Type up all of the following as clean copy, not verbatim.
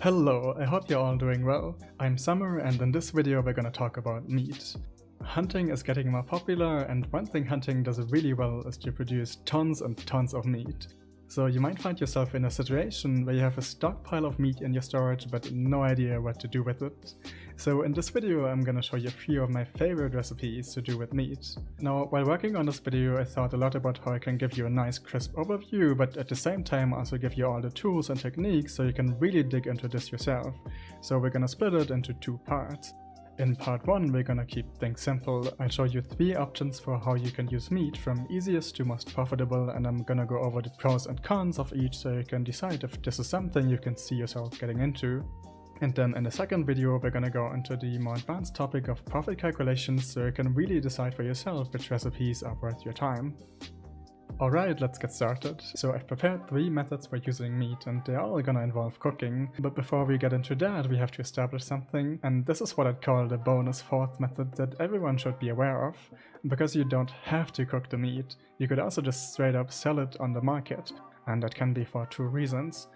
Hello, I hope you're all doing well. I'm Summer and in this video we're gonna talk about meat. Hunting is getting more popular, and one thing hunting does really well is to produce tons and tons of meat. So you might find yourself in a situation where you have a stockpile of meat in your storage but no idea what to do with it. So in this video I'm gonna show you a few of my favorite recipes to do with meat. Now, while working on this video I thought a lot about how I can give you a nice crisp overview, but at the same time also give you all the tools and techniques so you can really dig into this yourself. So we're gonna split it into two parts. In part 1 we're gonna keep things simple. I'll show you 3 options for how you can use meat from easiest to most profitable, and I'm gonna go over the pros and cons of each so you can decide if this is something you can see yourself getting into. And then in the second video we're gonna go into the more advanced topic of profit calculations so you can really decide for yourself which recipes are worth your time. Alright, let's get started. So I've prepared 3 methods for using meat and they're all gonna involve cooking. But before we get into that we have to establish something, and this is what I'd call the bonus 4th method that everyone should be aware of. Because you don't have to cook the meat, you could also just straight up sell it on the market, and that can be for 2 reasons.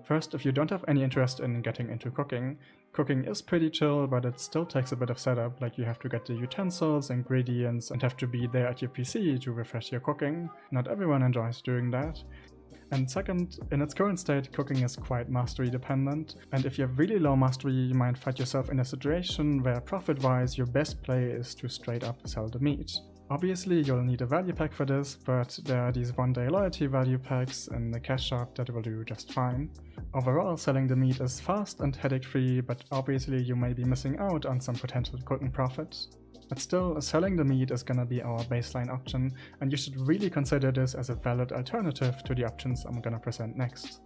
First, if you don't have any interest in getting into cooking, cooking is pretty chill, but it still takes a bit of setup, like you have to get the utensils, ingredients, and have to be there at your PC to refresh your cooking. Not everyone enjoys doing that. And second, in its current state, cooking is quite mastery dependent, and if you have really low mastery, you might find yourself in a situation where profit-wise your best play is to straight up sell the meat. Obviously you'll need a value pack for this, but there are these one-day loyalty value packs in the cash shop that will do just fine. Overall, selling the meat is fast and headache-free, but obviously you may be missing out on some potential cooking profits. But still, selling the meat is gonna be our baseline option, and you should really consider this as a valid alternative to the options I'm gonna present next.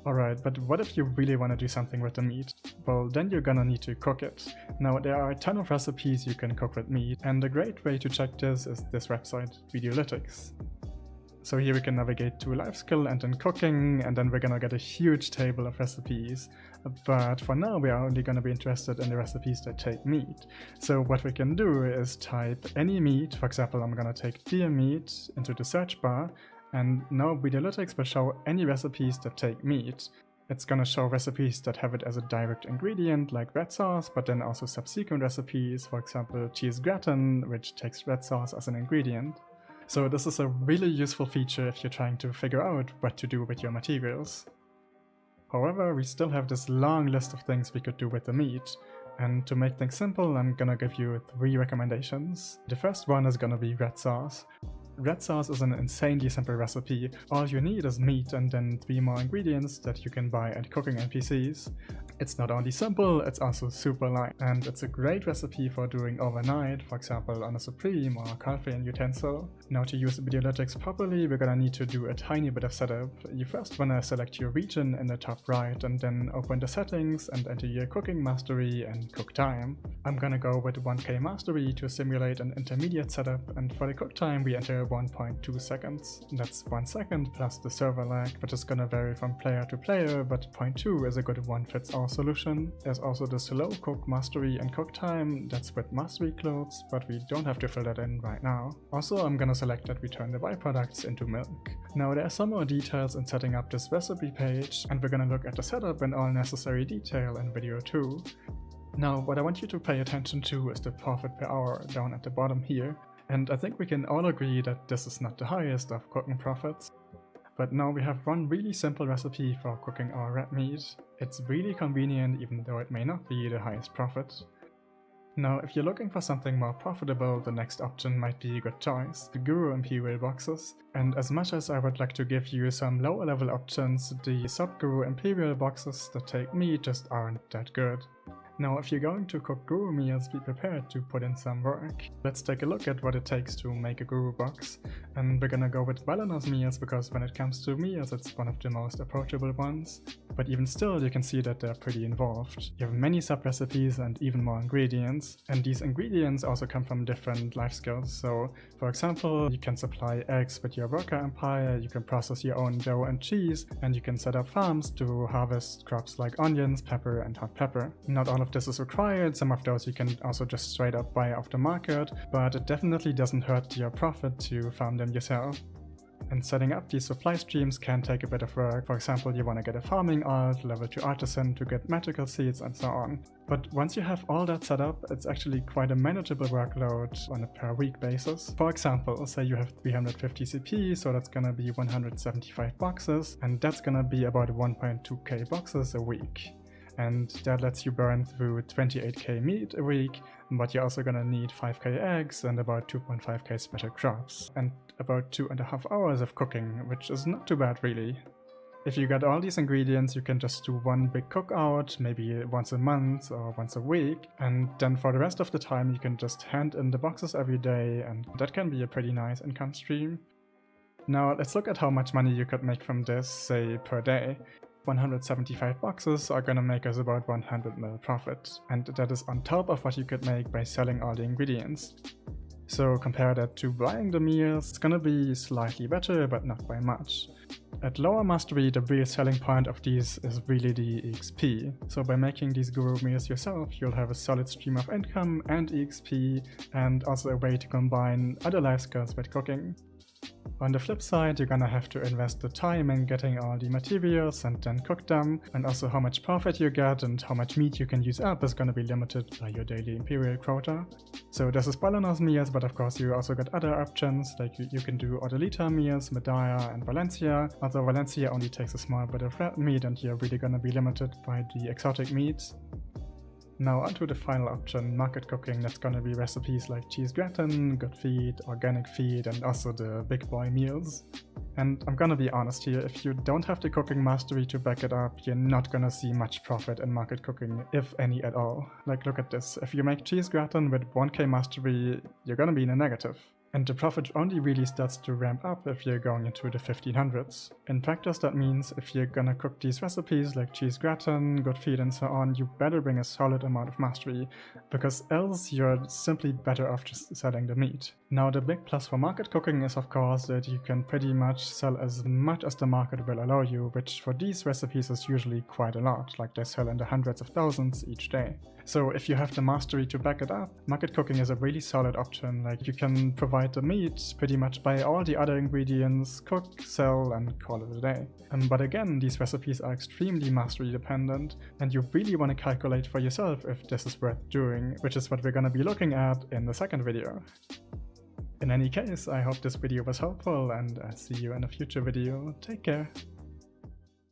Alright, but what if you really want to do something with the meat? Well, then you're gonna need to cook it. Now, there are a ton of recipes you can cook with meat, and a great way to check this is this website, Bdolytics. So here we can navigate to life skill and then cooking, and then we're gonna get a huge table of recipes. But for now we are only gonna be interested in the recipes that take meat. So what we can do is type any meat, for example I'm gonna take deer meat, into the search bar, and now Bdolytics will show any recipes that take meat. It's gonna show recipes that have it as a direct ingredient like red sauce, but then also subsequent recipes, for example cheese gratin, which takes red sauce as an ingredient. So this is a really useful feature if you're trying to figure out what to do with your materials. However, we still have this long list of things we could do with the meat. And to make things simple, I'm gonna give you 3 recommendations. The first one is gonna be red sauce. Red sauce is an insanely simple recipe. All you need is meat and then 3 more ingredients that you can buy at cooking NPCs. It's not only simple, it's also super light, and it's a great recipe for doing overnight, for example on a supreme or coffee and utensil. Now, to use Bdolytics properly, we're gonna need to do a tiny bit of setup. You first wanna select your region in the top right and then open the settings and enter your cooking mastery and cook time. I'm gonna go with 1k mastery to simulate an intermediate setup, and for the cook time we enter 1.2 seconds. That's 1 second plus the server lag, which is gonna vary from player to player, but 0.2 is a good one-fits-all solution. There's also the slow cook mastery and cook time, that's with mastery clothes, but we don't have to fill that in right now. Also, I'm gonna select that we turn the byproducts into milk. Now, there are some more details in setting up this recipe page, and we're gonna look at the setup in all necessary detail in video 2. Now, what I want you to pay attention to is the profit per hour down at the bottom here. And I think we can all agree that this is not the highest of cooking profits. But now we have one really simple recipe for cooking our red meat. It's really convenient even though it may not be the highest profit. Now, if you're looking for something more profitable, the next option might be a good choice, the Guru Imperial boxes. And as much as I would like to give you some lower level options, the sub-Guru Imperial boxes that take meat just aren't that good. Now, if you're going to cook Guru meals, be prepared to put in some work. Let's take a look at what it takes to make a Guru box. And we're gonna go with Wellness meals because when it comes to meals, it's one of the most approachable ones. But even still, you can see that they're pretty involved. You have many sub-recipes and even more ingredients. And these ingredients also come from different life skills. So, for example, you can supply eggs with your worker empire, you can process your own dough and cheese, and you can set up farms to harvest crops like onions, pepper, and hot pepper. Not all of this is required, some of those you can also just straight up buy off the market, but it definitely doesn't hurt your profit to farm them yourself. And setting up these supply streams can take a bit of work. For example, you want to get a farming alt, level 2 artisan to get magical seeds and so on. But once you have all that set up, it's actually quite a manageable workload on a per week basis. For example, say you have 350 CP, so that's gonna be 175 boxes, and that's gonna be about 1.2k boxes a week. And that lets you burn through 28k meat a week, but you're also gonna need 5k eggs and about 2.5k special crops, and about 2.5 hours of cooking, which is not too bad really. If you got all these ingredients, you can just do one big cookout, maybe once a month or once a week, and then for the rest of the time you can just hand in the boxes every day, and that can be a pretty nice income stream. Now let's look at how much money you could make from this, say, per day. 175 boxes are gonna make us about 100 mil profit, and that is on top of what you could make by selling all the ingredients. So compare that to buying the meals, it's gonna be slightly better, but not by much. At lower mastery, the real selling point of these is really the EXP. So by making these guru meals yourself, you'll have a solid stream of income and EXP, and also a way to combine other life skills with cooking. On the flip side, you're gonna have to invest the time in getting all the materials and then cook them, and also how much profit you get and how much meat you can use up is gonna be limited by your daily Imperial quota. So this is Balanos meals, but of course you also got other options, like you can do Bdolytics meals, Medaya and Valencia, although Valencia only takes a small bit of red meat and you're really gonna be limited by the exotic meats. Now onto the final option, market cooking. That's gonna be recipes like cheese gratin, good feed, organic feed, and also the big boy meals. And I'm gonna be honest here, if you don't have the cooking mastery to back it up, you're not gonna see much profit in market cooking, if any at all. Like, look at this, if you make cheese gratin with 1k mastery, you're gonna be in a negative. And the profit only really starts to ramp up if you're going into the 1500s. In practice, that means if you're gonna cook these recipes like cheese gratin, good feed and so on, you better bring a solid amount of mastery, because else you're simply better off just selling the meat. Now the big plus for market cooking is of course that you can pretty much sell as much as the market will allow you, which for these recipes is usually quite a lot, like they sell in the hundreds of thousands each day. So if you have the mastery to back it up, market cooking is a really solid option. Like, you can provide the meat, pretty much buy all the other ingredients, cook, sell, and call it a day. But again, these recipes are extremely mastery dependent, and you really want to calculate for yourself if this is worth doing, which is what we're going to be looking at in the second video. In any case, I hope this video was helpful, and I'll see you in a future video. Take care!